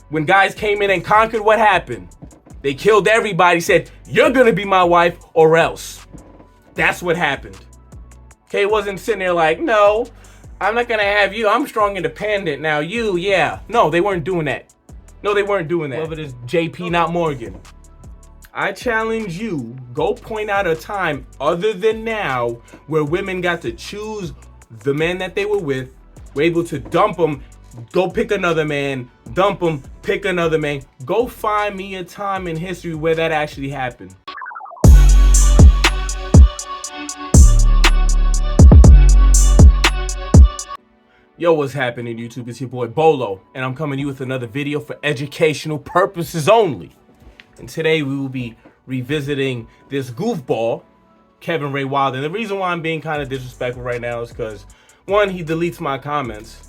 When guys came in and conquered, what happened? They killed everybody, said, you're gonna be my wife or else. That's what happened. Okay, it wasn't sitting there like, no, I'm not gonna have you. I'm strong, independent. Now you, yeah. No, they weren't doing that. No, they weren't doing that. Whoever it is, JP, not Morgan. I challenge you, go point out a time other than now where women got to choose the man that they were with, were able to dump them, go pick another man, dump them, pick another man. Go find me a time in history where that actually happened. Yo, what's happening, YouTube? It's your boy Bolo, and I'm coming to you with another video for educational purposes only. And today we will be revisiting this goofball, Kevin Ray Wilder. And the reason why I'm being kind of disrespectful right now is because, one, he deletes my comments.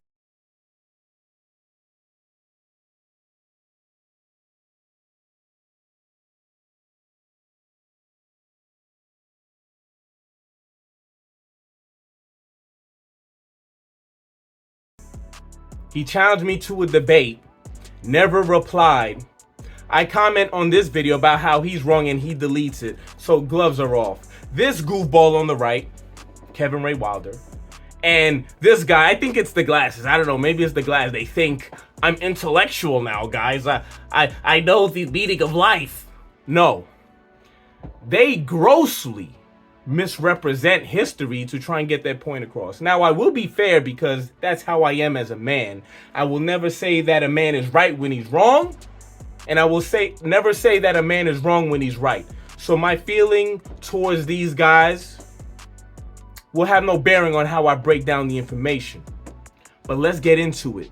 He challenged me to a debate, never replied. I comment on this video about how he's wrong and he deletes it, so gloves are off. This goofball on the right, Kevin Ray Wilder, and this guy, I think it's the glasses. I don't know, maybe it's the glasses. They think I'm intellectual now, guys. I know the meaning of life. No. They grossly misrepresent history to try and get their point across. Now, I will be fair because that's how I am as a man. I will never say that a man is right when he's wrong, and I will never say that a man is wrong when he's right. So my feeling towards these guys will have no bearing on how I break down the information. But let's get into it.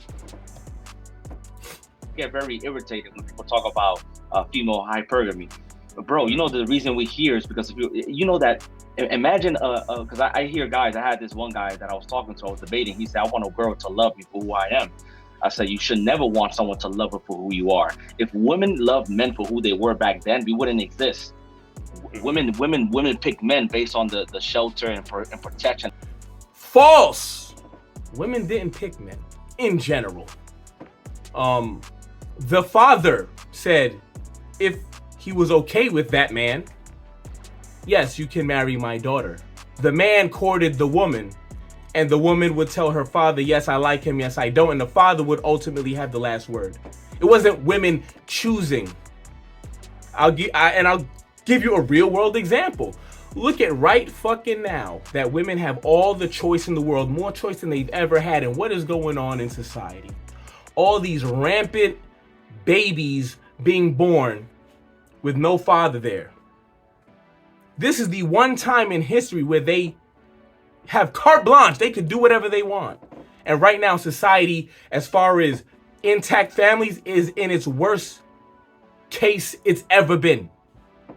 I get very irritated when people talk about female hypergamy. Bro, you know the reason we hear is because if you know that. Imagine, because I hear guys. I had this one guy that I was talking to. I was debating. He said, "I want a girl to love me for who I am." I said, "You should never want someone to love her for who you are. If women loved men for who they were back then, we wouldn't exist. Women pick men based on the shelter and protection." False. Women didn't pick men in general. The father said, if he was okay with that man, yes, you can marry my daughter. The man courted the woman, and the woman would tell her father, yes, I like him, yes, I don't. And the father would ultimately have the last word. It wasn't women choosing. I'll give you a real world example. Look at right fucking now that women have all the choice in the world, more choice than they've ever had. And what is going on in society? All these rampant babies being born with no father there. This is the one time in history where they have carte blanche. They could do whatever they want. And right now, society, as far as intact families, is in its worst case it's ever been.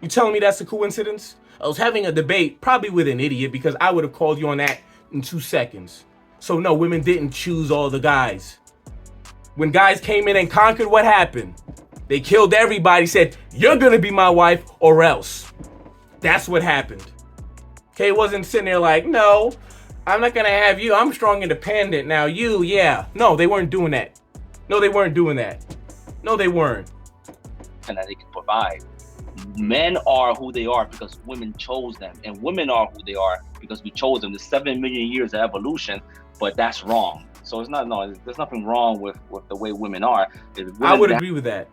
You telling me that's a coincidence? I was having a debate, probably with an idiot, because I would have called you on that in 2 seconds. So no, women didn't choose all the guys. When guys came in and conquered, what happened? They killed everybody, said, you're gonna be my wife or else. That's what happened. Okay, it wasn't sitting there like, no, I'm not gonna have you. I'm strong, independent. Now you, yeah. No, they weren't doing that. No, they weren't doing that. No, they weren't. And that they can provide. Men are who they are because women chose them, and women are who they are because we chose them. There's 7 million years of evolution, but that's wrong. So it's not, no, there's nothing wrong with the way women are. I would agree with that.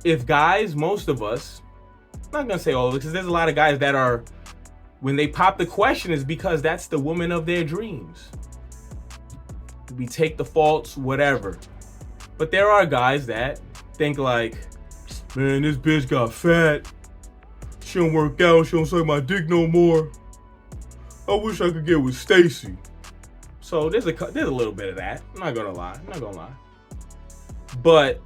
If guys, most of us, I'm not gonna say all of it, because there's a lot of guys that are, when they pop the question, is because that's the woman of their dreams. We take the faults, whatever. But there are guys that think like, man, this bitch got fat. She don't work out. She don't suck my dick no more. I wish I could get with Stacy. So there's a little bit of that. I'm not gonna lie. But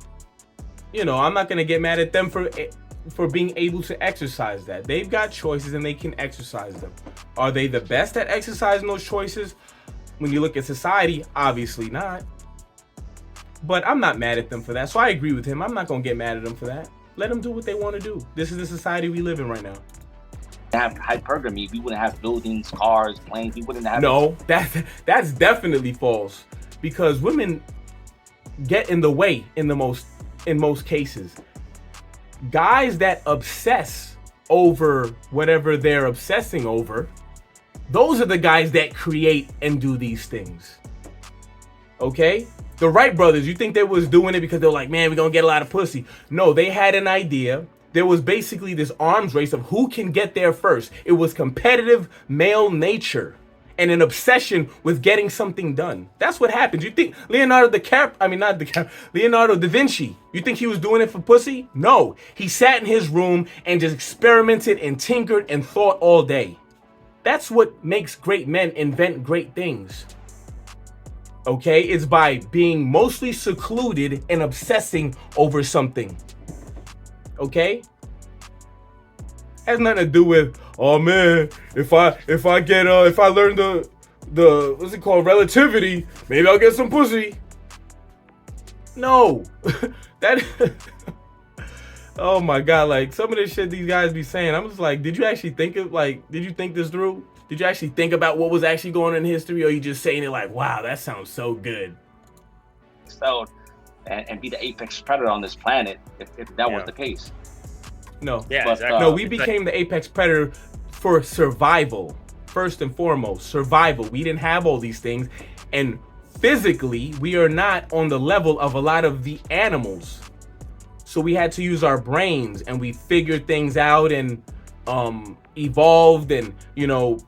you know, I'm not gonna get mad at them for being able to exercise that. They've got choices and they can exercise them. Are they the best at exercising those choices? When you look at society, obviously not. But I'm not mad at them for that. So I agree with him. I'm not gonna get mad at them for that. Let them do what they want to do. This is the society we live in right now. Have hypergamy, we wouldn't have buildings, cars, planes. We wouldn't have. No, that's definitely false. Because women get in the way in most cases. Guys that obsess over whatever they're obsessing over, those are the guys that create and do these things. Okay? The Wright brothers, you think they was doing it because they're like, man, we're gonna get a lot of pussy. No, they had an idea. There was basically this arms race of who can get there first. It was competitive male nature and an obsession with getting something done. That's what happens. You think Leonardo da Vinci, you think he was doing it for pussy? No. He sat in his room and just experimented and tinkered and thought all day. That's what makes great men invent great things. Okay? It's by being mostly secluded and obsessing over something. Okay? Has nothing to do with, oh man, if I learn the what's it called, relativity, maybe I'll get some pussy. No. That oh my god, like some of this shit these guys be saying, I'm just like, did you actually think this through? Did you actually think about what was actually going on in history, or are you just saying it like, wow, that sounds so good? So and be the apex predator on this planet if that was the case. No. Yeah, But, exactly. No, we became the apex predator for survival. First and foremost, survival. We didn't have all these things. And physically, we are not on the level of a lot of the animals. So we had to use our brains, and we figured things out and evolved and,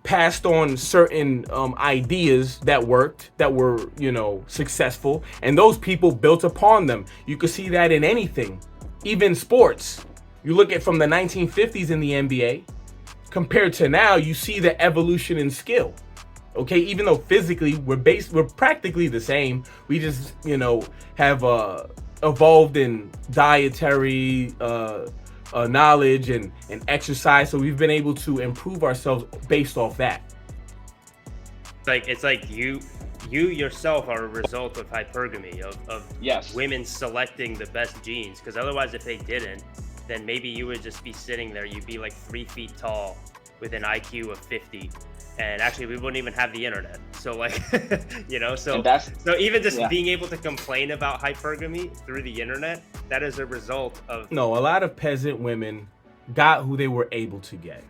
passed on certain ideas that worked, that were, successful. And those people built upon them. You could see that in anything, even sports. You look at from the 1950s in the NBA compared to now, you see the evolution in skill. Okay, even though physically we're practically the same, we just, have evolved in dietary knowledge and exercise, so we've been able to improve ourselves based off that. It's like you yourself are a result of hypergamy, of Yes. women selecting the best genes, because otherwise if they didn't, then maybe you would just be sitting there, you'd be like 3 feet tall with an IQ of 50, and actually we wouldn't even have the internet. So like, so even just being able to complain about hypergamy through the internet, that is a result of... No, a lot of peasant women got who they were able to get.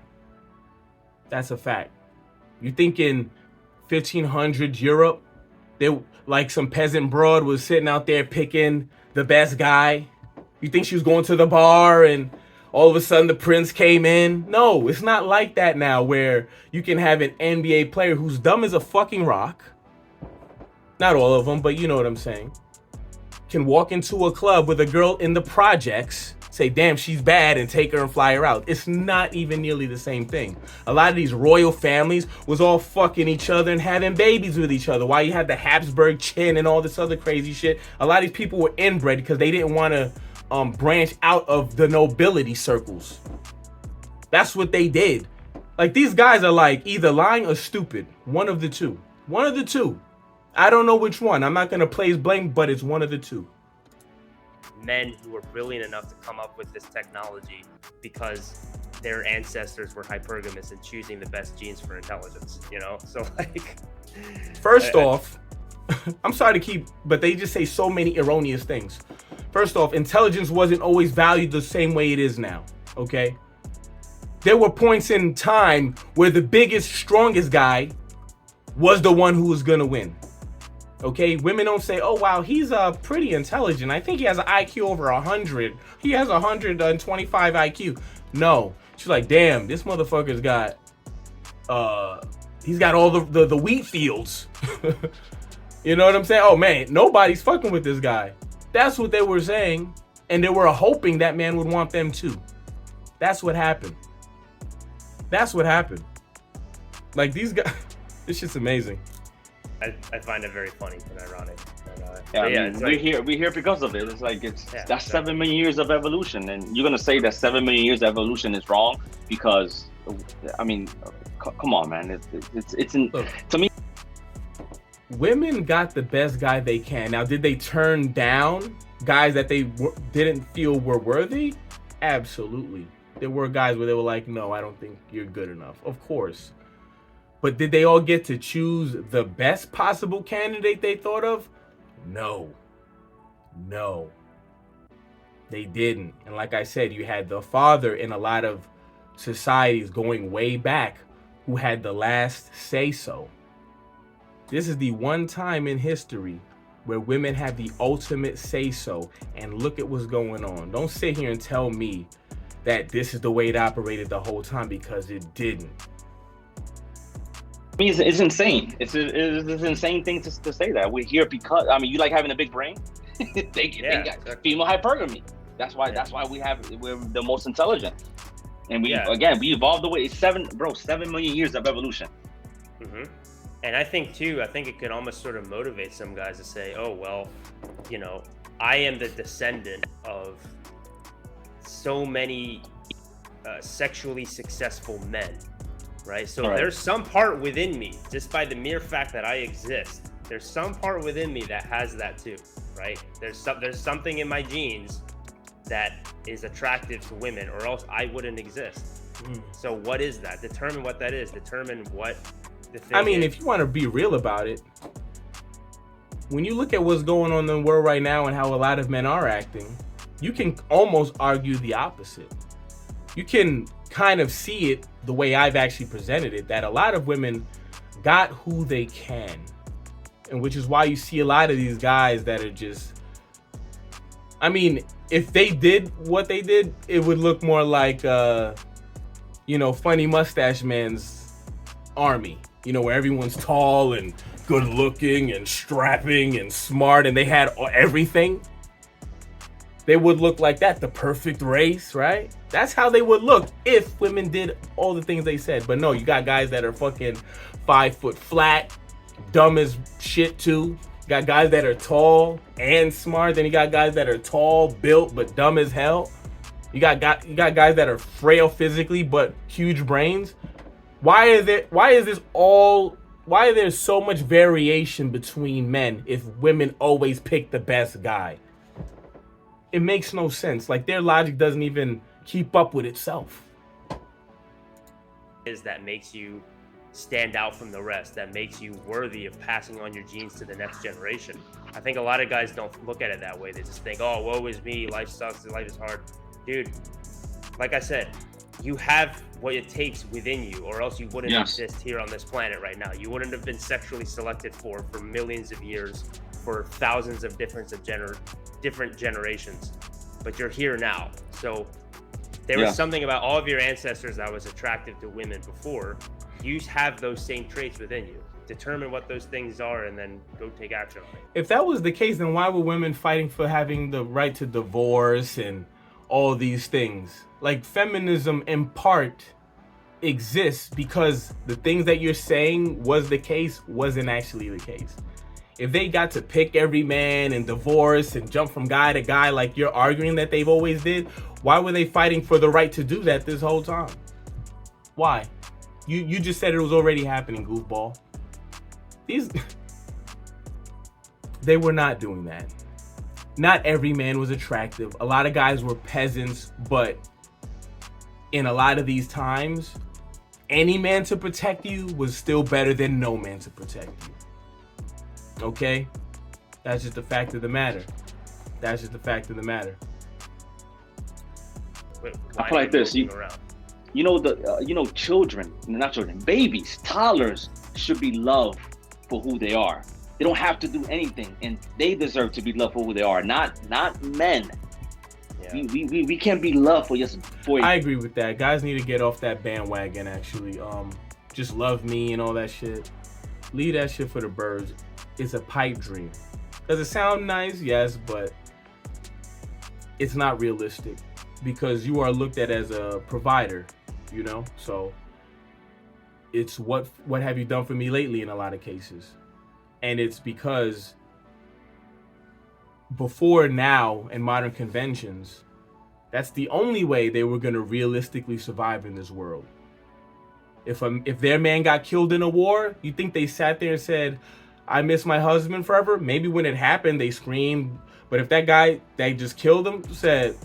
That's a fact. You think in 1500s Europe, like some peasant broad was sitting out there picking the best guy? You think she was going to the bar and all of a sudden the prince came in? No, it's not like that now, where you can have an NBA player who's dumb as a fucking rock. Not all of them, but you know what I'm saying. Can walk into a club with a girl in the projects, say, damn, she's bad, and take her and fly her out. It's not even nearly the same thing. A lot of these royal families was all fucking each other and having babies with each other. While you had the Habsburg chin and all this other crazy shit, a lot of these people were inbred because they didn't want to branch out of the nobility circles. That's what they did. Like, these guys are like either lying or stupid. One of the two. One of the two. I don't know which one. I'm not going to place blame, but it's one of the two. Men who were brilliant enough to come up with this technology because their ancestors were hypergamous and choosing the best genes for intelligence, So like... First off, I'm sorry to keep, but they just say so many erroneous things. First off, intelligence wasn't always valued the same way it is now, okay? There were points in time where the biggest, strongest guy was the one who was gonna win. Okay, women don't say, oh wow, he's pretty intelligent. I think he has an IQ over 100. He has 125 IQ. No, she's like, damn, this motherfucker's got, he's got all the wheat fields. You know what I'm saying? Oh man, nobody's fucking with this guy. That's what they were saying, and they were hoping that man would want them too. That's what happened. That's what happened. Like, these guys, this shit's amazing. I find it very funny and ironic. We're here because of it. It's like that's 7 million years of evolution, and you're gonna say that 7 million years of evolution is wrong because, I mean, come on, man. To me. Women got the best guy they can. Now, did they turn down guys that they didn't feel were worthy? Absolutely. There were guys where they were like, no, I don't think you're good enough. Of course. But did they all get to choose the best possible candidate they thought of? No. No, they didn't. And like I said, you had the father in a lot of societies going way back who had the last say so. This is the one time in history where women have the ultimate say so, and look at what's going on. Don't sit here and tell me that this is the way it operated the whole time, because it didn't. I mean, it's insane. It's an insane thing to say that. We're here because, I mean, you like having a big brain? they got female hypergamy. That's why we're the most intelligent. And we evolved the way. It's 7 million years of evolution. Mm-hmm. And I think it could almost sort of motivate some guys to say, oh, well, you know, I am the descendant of so many sexually successful men, right? So there's some part within me, just by the mere fact that I exist, there's some part within me that has that too, right? There's something in my genes that is attractive to women, or else I wouldn't exist. So what is that? Determine what that is. Determine what the thing I mean, is. if you want to be real about it, when you look at what's going on in the world right now and how a lot of men are acting, you can almost argue the opposite. You can kind of see it the way I've actually presented it, that a lot of women got who they can. And which is why you see a lot of these guys that are just, I mean, if they did what they did, it would look more like, funny mustache man's army, where everyone's tall and good looking and strapping and smart and they had everything. They would look like that, the perfect race, right? That's how they would look if women did all the things they said. But no, you got guys that are fucking 5 foot flat, dumb as shit too. You got guys that are tall and smart. Then you got guys that are tall, built, but dumb as hell. You got guys that are frail physically but huge brains. Why is there so much variation between men if women always pick the best guy? It makes no sense. Like, their logic doesn't even keep up with itself. Is that makes you stand out from the rest, that makes you worthy of passing on your genes to the next generation. I think a lot of guys don't look at it that way. They just think, oh, woe is me, life sucks, life is hard. Dude, like I said, you have what it takes within you, or else you wouldn't exist here on this planet right now. You wouldn't have been sexually selected for millions of years, for thousands of different generations, but you're here now. So there was something about all of your ancestors that was attractive to women before. You have those same traits within you. Determine what those things are and then go take action on it. If that was the case, then why were women fighting for having the right to divorce and all these things? Like, feminism in part exists because the things that you're saying was the case wasn't actually the case. If they got to pick every man and divorce and jump from guy to guy like you're arguing that they've always did, why were they fighting for the right to do that this whole time? Why? You just said it was already happening, goofball. They were not doing that. Not every man was attractive. A lot of guys were peasants, but in a lot of these times, any man to protect you was still better than no man to protect you. Okay? That's just the fact of the matter. I feel like this. Babies, toddlers should be loved for who they are. They don't have to do anything, and they deserve to be loved for who they are, not men. Yeah. We can't be loved for just for. I agree with that. Guys need to get off that bandwagon. Actually, just love me and all that shit. Leave that shit for the birds. It's a pipe dream. Does it sound nice? Yes, but it's not realistic because you are looked at as a provider. So it's what have you done for me lately in a lot of cases. And it's because before now in modern conventions, that's the only way they were going to realistically survive in this world. If their man got killed in a war, you think they sat there and said, I miss my husband forever? Maybe when it happened, they screamed. But if that guy that just killed him said,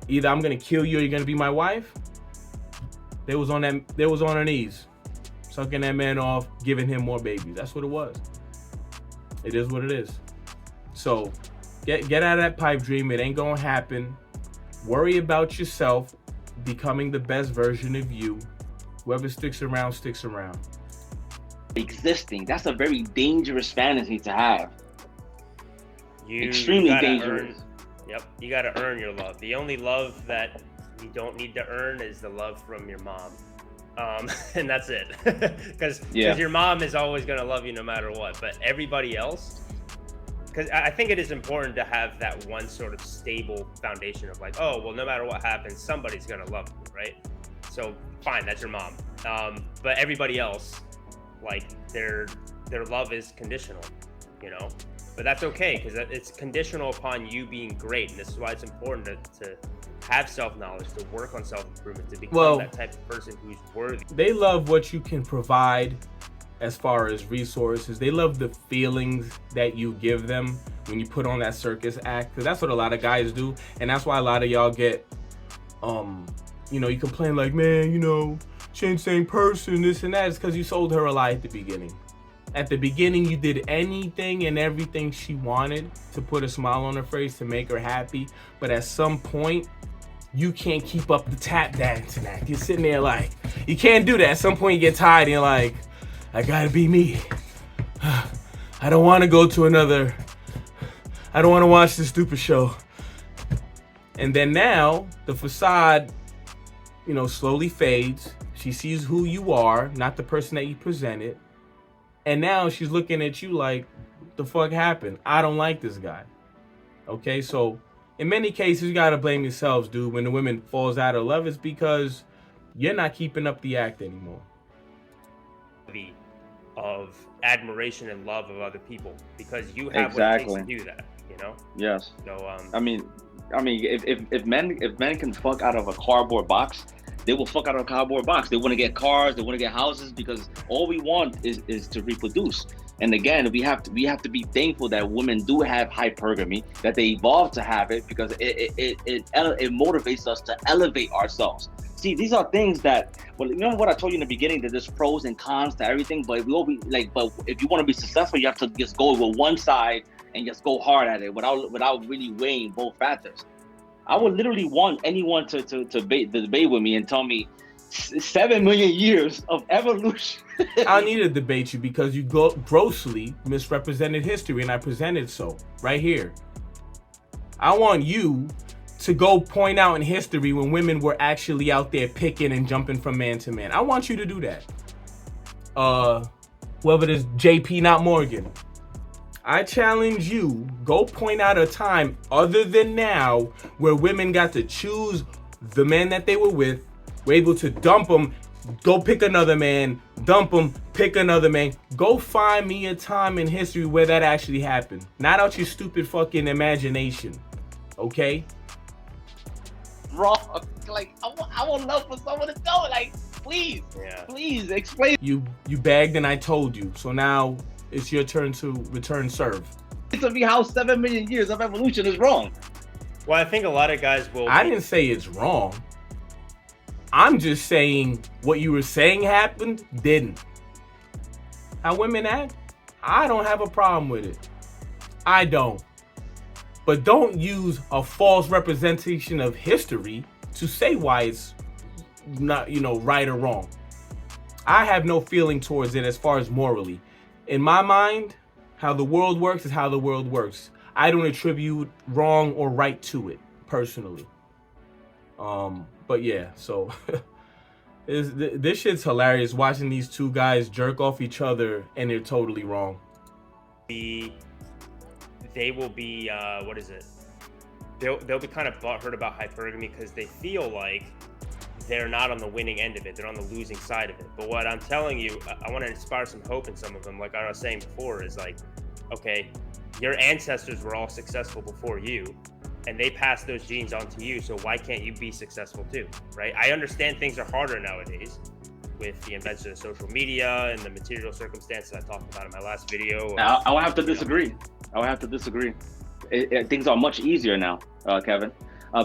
either I'm going to kill you or you're going to be my wife, they was on their knees, sucking that man off, giving him more babies. That's what it was. It is what it is. So Get out of that pipe dream. It ain't gonna happen. Worry about yourself, becoming the best version of you. Whoever sticks around, sticks around. Existing. That's a very dangerous fantasy to have. Extremely dangerous. Yep, you gotta earn your love. The only love that you don't need to earn is the love from your mom. And that's it. Because your mom is always gonna love you no matter what. But everybody else, because I think it is important to have that one sort of stable foundation of like, oh, well, no matter what happens, somebody's gonna love you, right? So fine, that's your mom. But everybody else, like their love is conditional, you know? But that's okay, because it's conditional upon you being great. And this is why it's important to have self-knowledge, to work on self-improvement, to become that type of person who's worthy. They love what you can provide as far as resources. They love the feelings that you give them when you put on that circus act, because that's what a lot of guys do. And that's why a lot of y'all get, you complain like, man, she ain't the same person, this and that. It's because you sold her a lie at the beginning. At the beginning, you did anything and everything she wanted to put a smile on her face, to make her happy. But at some point, you can't keep up the tap dancing act. You're sitting there like, you can't do that. At some point, you get tired and you're like, I gotta be me. I don't want to go to another. I don't want to watch this stupid show. And then now, the facade, slowly fades. She sees who you are, not the person that you presented. And now she's looking at you like, what the fuck happened? I don't like this guy. Okay, so in many cases, you gotta blame yourselves, dude. When the woman falls out of love, it's because you're not keeping up the act anymore. Of admiration and love of other people, because you have what it takes to do that, Yes. So I mean, if men can fuck out of a cardboard box, they will fuck out of a cardboard box. They want to get cars, they want to get houses, because all we want is to reproduce. And again, we have to be thankful that women do have hypergamy, that they evolved to have it, because it motivates us to elevate ourselves. See, these are things that, remember what I told you in the beginning, that there's pros and cons to everything, but but if you want to be successful, you have to just go with one side and just go hard at it without really weighing both factors. I would literally want anyone to debate with me and tell me 7 million years of evolution. I don't need to debate you, because you grossly misrepresented history, and I presented so right here. I want you to go point out in history when women were actually out there picking and jumping from man to man. I want you to do that. Whoever it is, JP, not Morgan. I challenge you, go point out a time other than now where women got to choose the man that they were with, were able to dump them, go pick another man, dump them, pick another man. Go find me a time in history where that actually happened. Not out your stupid fucking imagination, okay? Bro, like, I would love for someone to know, like, please explain. You begged and I told you, so now it's your turn to return serve. To me, how 7 million years of evolution is wrong. Well, I think a lot of guys will. I didn't say it's wrong. I'm just saying what you were saying happened, didn't. How women act, I don't have a problem with it. I don't. But don't use a false representation of history to say why it's not, right or wrong. I have no feeling towards it as far as morally. In my mind, how the world works is how the world works. I don't attribute wrong or right to it, personally. But yeah, so this shit's hilarious, watching these two guys jerk off each other and they're totally wrong. They will be, they'll be kind of butthurt about hypergamy because they feel like they're not on the winning end of it. They're on the losing side of it. But what I'm telling you, I want to inspire some hope in some of them. Like I was saying before, is like, okay, your ancestors were all successful before you, and they passed those genes on to you. So why can't you be successful too, right? I understand things are harder nowadays with the invention of social media and the material circumstances I talked about in my last video. I would have to disagree. Things are much easier now, Kevin.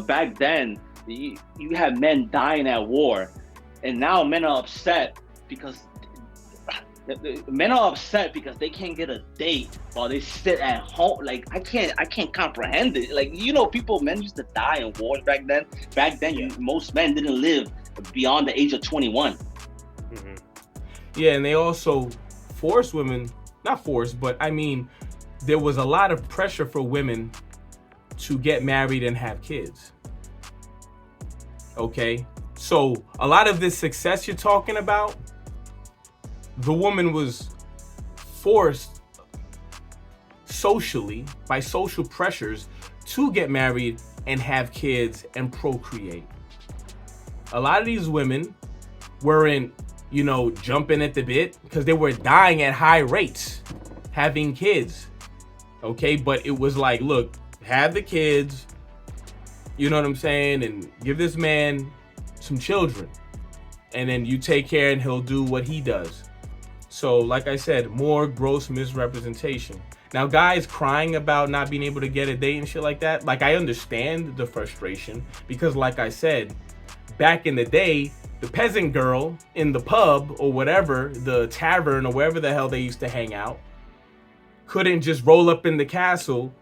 Back then, you had men dying at war, and now men are upset because Men are upset because they can't get a date while they sit at home. Like I can't comprehend it. Like men used to die in wars back then. Back then, most men didn't live beyond the age of 21. Mm-hmm. Yeah, and they also forced women, not forced, but I mean, there was a lot of pressure for women to get married and have kids. Okay, so a lot of this success you're talking about, the woman was forced socially, by social pressures, to get married and have kids and procreate. A lot of these women weren't, jumping at the bit because they were dying at high rates having kids. Okay, but it was like, look, have the kids, you know what I'm saying, and give this man some children, and then you take care and he'll do what he does. So like I said, more gross misrepresentation. Now guys crying about not being able to get a date and shit like that, like I understand the frustration, because like I said, back in the day, the peasant girl in the pub or whatever, the tavern or wherever the hell they used to hang out, couldn't just roll up in the castle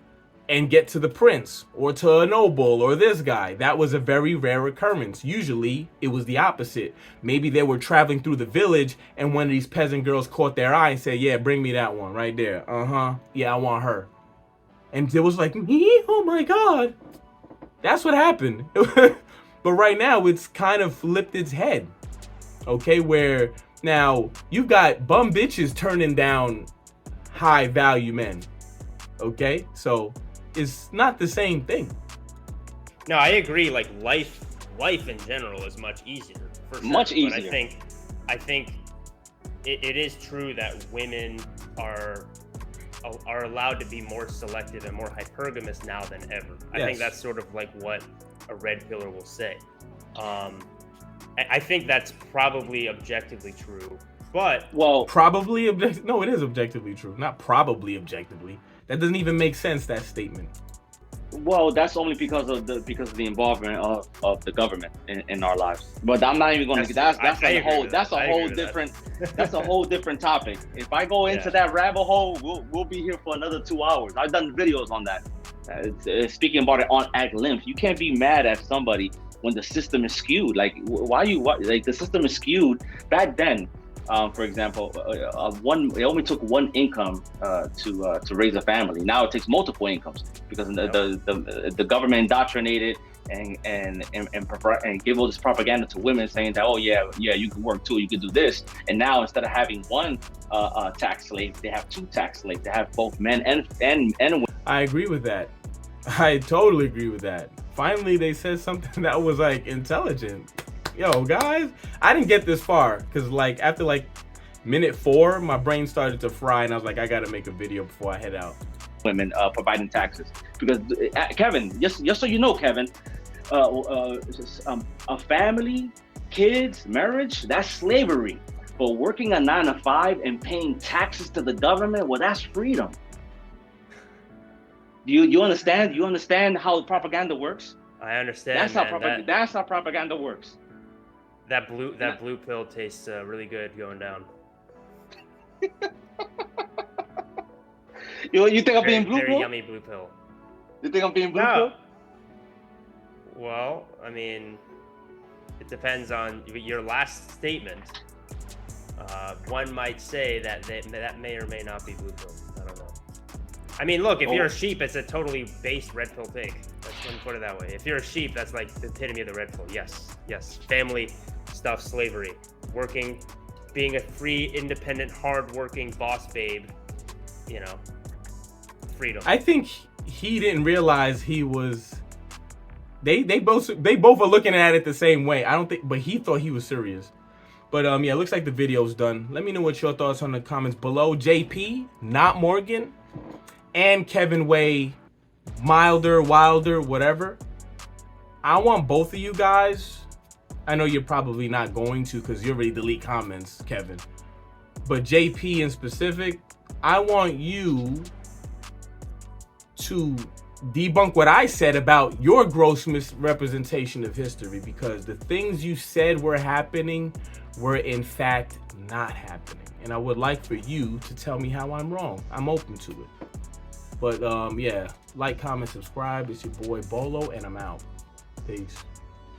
and get to the prince or to a noble or this guy. That was a very rare occurrence. Usually it was the opposite. Maybe they were traveling through the village and one of these peasant girls caught their eye and said, yeah, bring me that one right there. Yeah, I want her. And it was like, me? Oh my God. That's what happened. But right now it's kind of flipped its head. Okay, where now you've got bum bitches turning down high value men. Okay, so it's not the same thing. No, I agree. Like life in general is much easier. For sure. Much easier. But I think it is true that women are allowed to be more selective and more hypergamous now than ever. I think that's sort of like what a red pillar will say. I think that's probably objectively true. But probably no, it is objectively true. Not probably objectively. That doesn't even make sense, that statement. Well, that's only because of the involvement of the government in our lives. But I'm not even going to. That's a whole different topic. If I go into that rabbit hole, we'll be here for another 2 hours. I've done videos on that. Speaking about it at length, you can't be mad at somebody when the system is skewed. Like the system is skewed back then. For example, it only took one income to raise a family. Now it takes multiple incomes because the government indoctrinated and give all this propaganda to women saying that, oh yeah, you can work too, you can do this. And now instead of having one tax slave, they have two tax slaves. They have both men and women. I agree with that. I totally agree with that. Finally, they said something that was like intelligent. Yo, guys, I didn't get this far because like after like minute 4, my brain started to fry and I was like, I gotta make a video before I head out. Women providing taxes because Kevin, just so you know, Kevin, a family, kids, marriage, that's slavery. But working a 9 to 5 and paying taxes to the government, well, that's freedom. You understand? You understand how propaganda works? I understand. That's how propaganda works. That blue pill tastes really good going down. You think I'm being blue pill? Very yummy blue pill. You think I'm being blue pill? Well, I mean, it depends on your last statement. One might say that may or may not be blue pill. I don't know. I mean, look, if you're a sheep, it's a totally based red pill take. Let me put it that way. If you're a sheep, that's like the epitome of the red pill. Yes. Family stuff, slavery, working, being a free, independent, hard-working boss babe. Freedom. I think he didn't realize he was. They both are looking at it the same way. I don't think, but he thought he was serious. But yeah, it looks like the video's done. Let me know what your thoughts on the comments below. JP, not Morgan, and Kevin Way, milder, wilder, whatever. I want both of you guys. I know you're probably not going to because you already delete comments, Kevin. But JP in specific, I want you to debunk what I said about your gross misrepresentation of history, because the things you said were happening were in fact not happening. and I would like for you to tell me how I'm wrong. I'm open to it. But yeah, like, comment, subscribe. It's your boy Bolo, and I'm out. Peace.